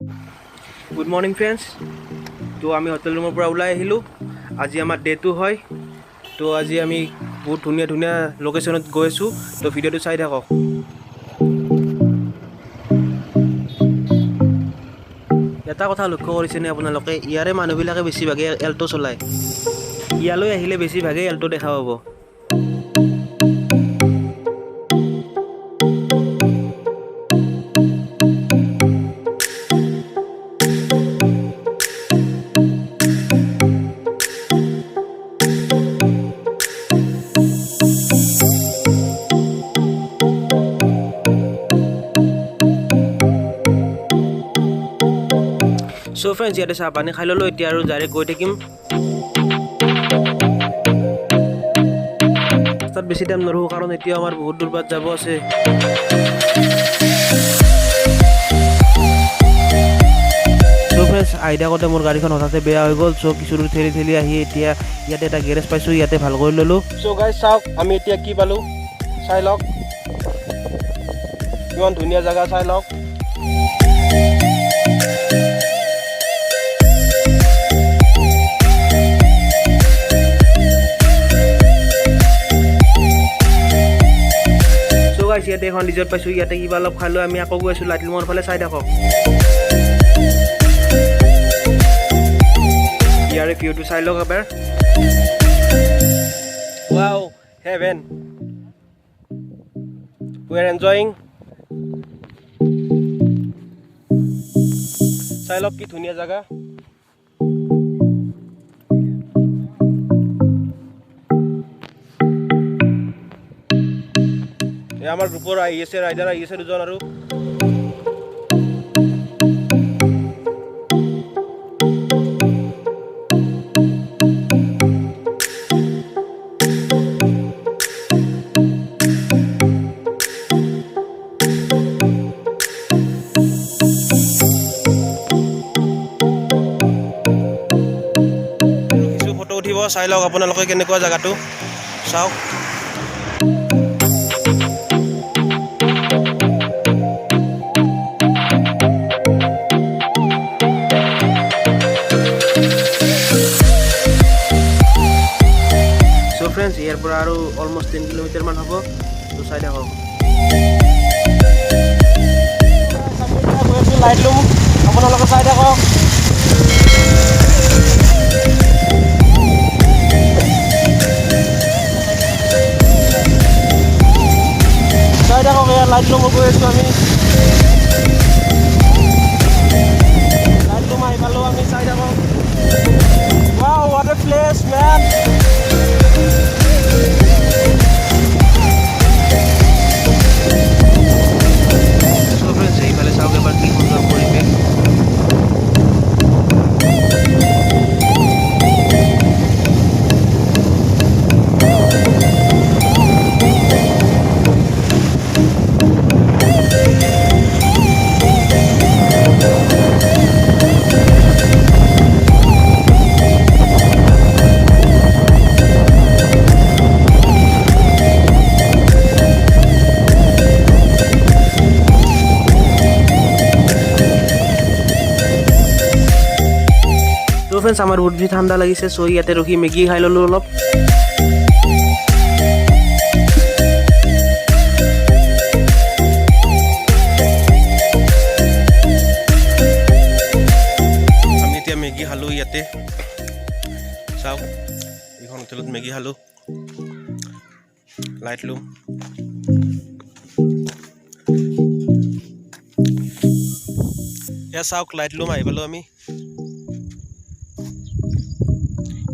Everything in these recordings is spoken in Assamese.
Good morning friends. তো আমি হোটেল ৰুমৰ পৰা ওলাই আহিলোঁ. আজি আমাৰ ডে 2 হয়. তো আজি আমি বহুত ধুনীয়া ধুনীয়া লোকেশ্যনত গৈ আছোঁ. তো ভিডিঅ'টো চাই থাকক. এটা কথা লক্ষ্য কৰিছেনে আপোনালোকে, ইয়াৰে মানুহবিলাকে বেছিভাগে এল্টো চলায়. ইয়ালৈ আহিলে বেছিভাগে এল্টো দেখা পাব. সো ফ্ৰেণ্ডছ, ইয়াতে চাহ পানী খাই ল'লোঁ. এতিয়া আৰু ডাইৰেক্ট গৈ থাকিম. ৰাস্তাত বেছি টাইম নৰখোঁ, কাৰণ এতিয়া আমাৰ বহুত দূৰ বাট যাব আছে. সো ফ্ৰেণ্ডছ, আহি থাকোঁতে মোৰ গাড়ীখন হঠাতে বেয়া হৈ গ'ল. চ' কিছু দূৰ ঠেলি আহি এতিয়া ইয়াতে এটা গেৰেজ পাইছোঁ. ইয়াতে ভাল কৰি ল'লোঁ. চ' গাইজ চাওক, আমি এতিয়া কি পালোঁ চাই লওক. কিমান ধুনীয়া জেগা চাই লওক. ইয়াতে এখন ৰিজৰ্ট পাইছোঁ. ইয়াতে কিবা অলপ খাই লৈ আমি আকৌ গৈ আছোঁ লাইটলুমৰ ফালে. চাই থাকক ইয়াৰে ভিউটো চাই লওক এবাৰ. Wow, heaven. We are enjoying. চাই লওক কি ধুনীয়া জেগা. আমাৰ গ্ৰুপৰ আহি আছে, ৰাইডাৰ আহি আছে দুজন আৰু. কিছু ফটো উঠিব. চাই লওক আপোনালোকে কেনেকুৱা জেগাটো চাওক. ফ্ৰেণ্ডছ, ইয়াৰ পৰা আৰু অলমষ্ট 10 কিলোমিটাৰ মান হ'ব. তো চাই থাকক. লাইটলুম আপোনালোকে চাই থাকক. চাই থাকক, ইয়াৰ লাইটলুমত গৈ আছোঁ আমি. লাইটলুম আহি পালোঁ আমি. চাই থাকক. Wow, what a place, man. এইফালে চাওক এবাৰ কি সুন্দৰ পৰিৱেশ. তো ফ্ৰেণ্ডছ, আমাৰ বহুত বেছি ঠাণ্ডা লাগিছে. চ' ইয়াতে ৰখি মেগী খাই ল'লোঁ অলপ. আমি এতিয়া মেগী খালোঁ ইয়াতে. চাওক, এইখন হোটেলত মেগী খালোঁ. লাইটলুম. এয়া চাওক, লাইটলুম আহি পালোঁ আমি.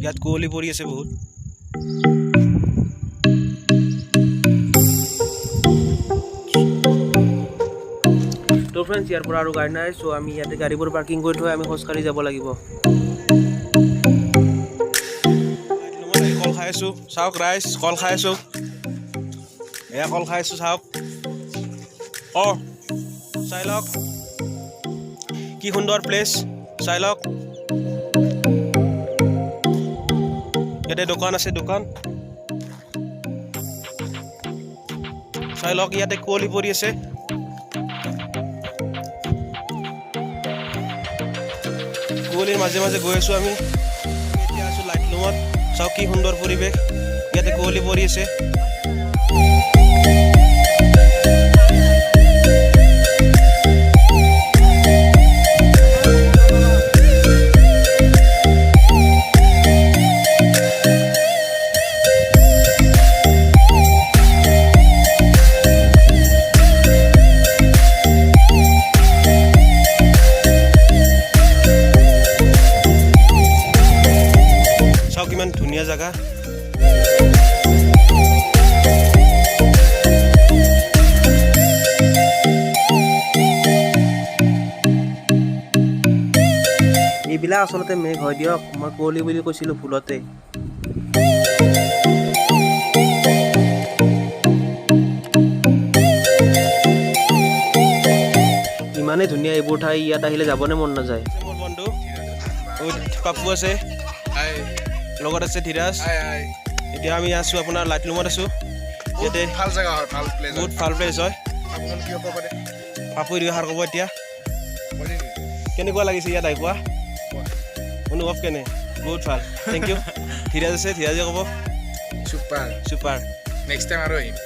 ইয়াত কুঁৱলী পৰি আছে বহুত. তো ফ্ৰেণ্ডছ, ইয়াৰ পৰা আৰু গাড়ী নাই. চ' আমি ইয়াতে গাড়ীবোৰ পাৰ্কিং কৰি থৈ আমি খোজকাঢ়ি যাব লাগিব. কল খাই আছোঁ চাওক. ৰাইচ কল খাই আছোঁ. এয়া কল খাই আছোঁ চাওক. চাই লওক কি সুন্দৰ প্লেচ. চাই লওক, ইয়াতে দোকান আছে. দোকান চাই লওক. ইয়াতে কুঁৱলী পৰি আছে. কুঁৱলীৰ মাজে মাজে গৈ আছোঁ আমি এতিয়া আছোঁ লাইটলুমত চাওক কি সুন্দৰ পৰিৱেশ ইয়াতে কুঁৱলী পৰি আছে কিমান ধুনীয়া জায়গা এইবিলাক আসলতে মেঘ হয় দিয়ক মই কুঁৱলী বুলি কৈছিলোঁ ভুলতে ইমানেই ধুনীয়া এইবোৰ ঠাই ইয়াত আহিলে যাবলৈ মন নাযায় মোৰ বন্ধু পাপু আছে লগত আছে ধীৰাজ এতিয়া আমি আছোঁ আপোনাৰ লাইটলুমত আছোঁ ইয়াতে ভাল জায়গা হয় ভাল প্লেচ বহুত ভাল প্লেচ হয় আপোনাক কি হ'ব পাৰে পাপু দুহাৰ ক'ব এতিয়া কেনেকুৱা লাগিছে ইয়াত আহি কোৱা অনুভৱ কেনে বহুত ভাল থেংক ইউ ধীৰাজ আছে ধীৰাজে ক'ব চুপাৰ নেক্সট টাইম আৰু আহিম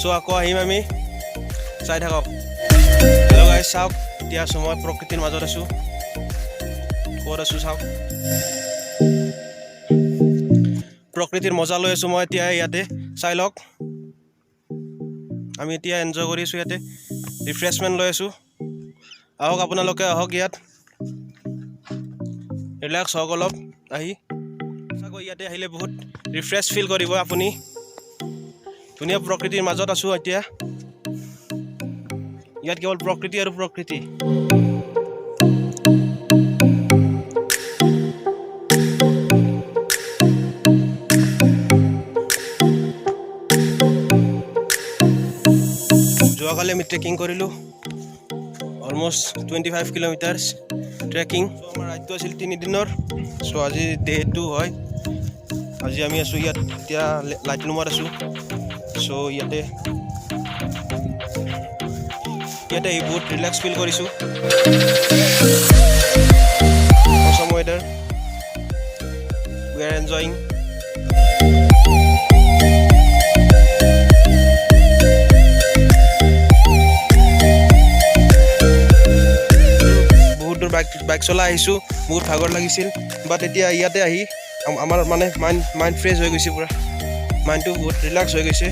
চ' আকৌ আহিম আমি চাই থাকক হেল্ল' গাইজ চাওক এতিয়া আছোঁ মই প্ৰকৃতিৰ মাজত আছোঁ ক'ত আছোঁ চাওক প্ৰকৃতিৰ মজা লৈ আছোঁ মই এতিয়া ইয়াতে চাই লওক আমি এতিয়া এনজয় কৰি আছোঁ ইয়াতে ৰিফ্ৰেছমেণ্ট লৈ আছোঁ আহক আপোনালোকে আহক ইয়াত ৰিলেক্স হওক অলপ আহি চাগৈ ইয়াতে আহিলে বহুত ৰিফ্ৰেছ ফিল কৰিব আপুনি ধুনীয়া প্ৰকৃতিৰ মাজত আছোঁ এতিয়া ইয়াত কেৱল প্ৰকৃতি আৰু প্ৰকৃতি যোৱাকালি আমি ট্ৰেকিং কৰিলোঁ অলমষ্ট 25 কিলোমিটাৰ্ছ ট্ৰেকিং আমাৰ ৰাইডটো আছিল 3 দিনৰ চ' আজি ডে 2 হয় আজি আমি আছোঁ ইয়াত এতিয়া লাইটলুমত আছোঁ চ' ইয়াতে আহি বহুত ৰিলেক্স ফিল কৰিছোঁ Assam weather we are enjoying bike চলাই আহিছোঁ বহুত ভাগৰ লাগিছিল বাট এতিয়া ইয়াতে আহি আমাৰ মানে মাইণ্ড ফ্ৰেছ হৈ গৈছে পূৰা মাইণ্ডটো বহুত ৰিলেক্স হৈ গৈছে